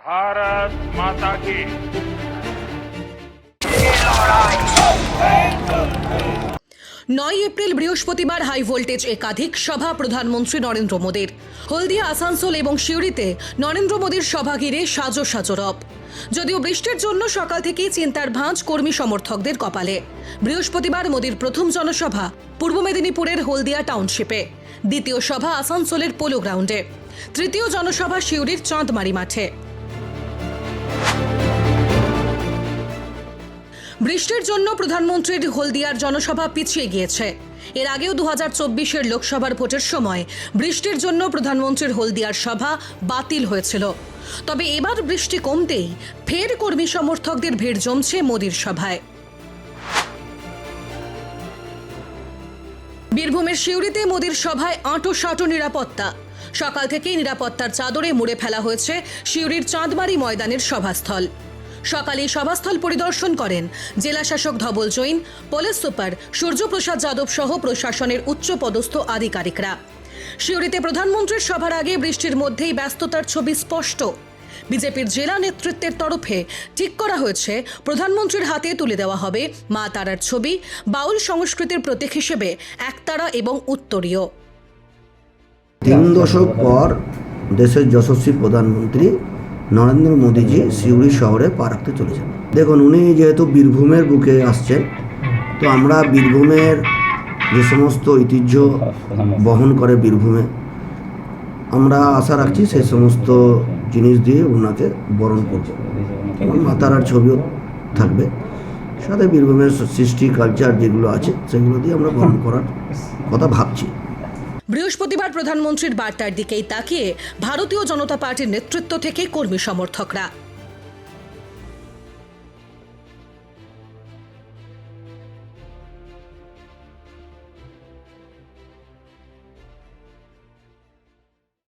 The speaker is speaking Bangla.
भारत माता की। 9 এপ্রিল বৃহস্পতিবার হাই ভোল্টেজ একাধিক সভা প্রধানমন্ত্রী নরেন্দ্র মোদীর। হলদিয়া, আসানসোল এবং সিউড়িতে নরেন্দ্র মোদীর সভা ঘিরে সাজো সাজো রব। যদিও বৃষ্টির জন্য সকাল থেকেই চিন্তার ভাঁজ কর্মী সমর্থকদের কপালে। বৃহস্পতিবার মোদীর প্রথম জনসভা পূর্ব মেদিনীপুরের হলদিয়া টাউনশিপে, দ্বিতীয় সভা আসানসোলের পোলো গ্রাউন্ডে, তৃতীয় জনসভা সিউড়ির চাঁদমারি মাঠে। বৃষ্টির জন্য প্রধানমন্ত্রীর হলদিয়ার জনসভা পিছিয়ে গিয়েছে। এর আগেও 2024-এর লোকসভার ভোটের সময় বৃষ্টির জন্য প্রধানমন্ত্রীর হলদিয়ার সভা বাতিল হয়েছিল। তবে এবার বৃষ্টি কমতেই ফের কর্মী সমর্থকদের ভিড় জমছে মোদীর সভায়। বীরভূমের সিউড়িতে মোদীর সভায় আঁটো নিরাপত্তা। সকাল থেকেই নিরাপত্তার চাদরে মুড়ে ফেলা হয়েছে সিউড়ির চাঁদমারি ময়দানের সভাস্থল। সকালে সভাস্থল পরিদর্শন করেন জেলাশাসক ধবল জৈন, পুলিশ সুপার সূর্যপ্রসাদ যাদব সহ প্রশাসনের উচ্চপদস্থ আধিকারিকরা। সিউড়িতে প্রধানমন্ত্রীর সভার আগে বৃষ্টির মধ্যেই ব্যস্ততার ছবি স্পষ্ট। বিজেপির জেলা নেতৃত্বের তরফে ঠিক করা হয়েছে প্রধানমন্ত্রীর হাতে তুলে দেওয়া হবে মা তারার ছবি, বাউল সংস্কৃতির প্রতীক হিসেবে একতারা এবং উত্তরীয়। 3 দশক পর দেশের যশস্বী প্রধানমন্ত্রী নরেন্দ্র মোদীজি সিউড়ি শহরে পা রাখতে চলেছেন। দেখুন, উনি যেহেতু বীরভূমের বুকে আসছেন, তো আমরা বীরভূমের যে সমস্ত ঐতিহ্য বহন করে বীরভূমে, আমরা আশা রাখছি সেই সমস্ত জিনিস দিয়ে ওনাকে বরণ করব। এবং মাতারার ছবিও থাকবে, সাথে বীরভূমের সৃষ্টি কালচার যেগুলো আছে সেগুলো দিয়ে আমরা বরণ করার কথা ভাবছি। বৃহস্পতিবার প্রধানমন্ত্রীর বার্তার দিকেই তাকিয়ে ভারতীয় জনতা পার্টির নেতৃত্ব থেকে কর্মী সমর্থকরা।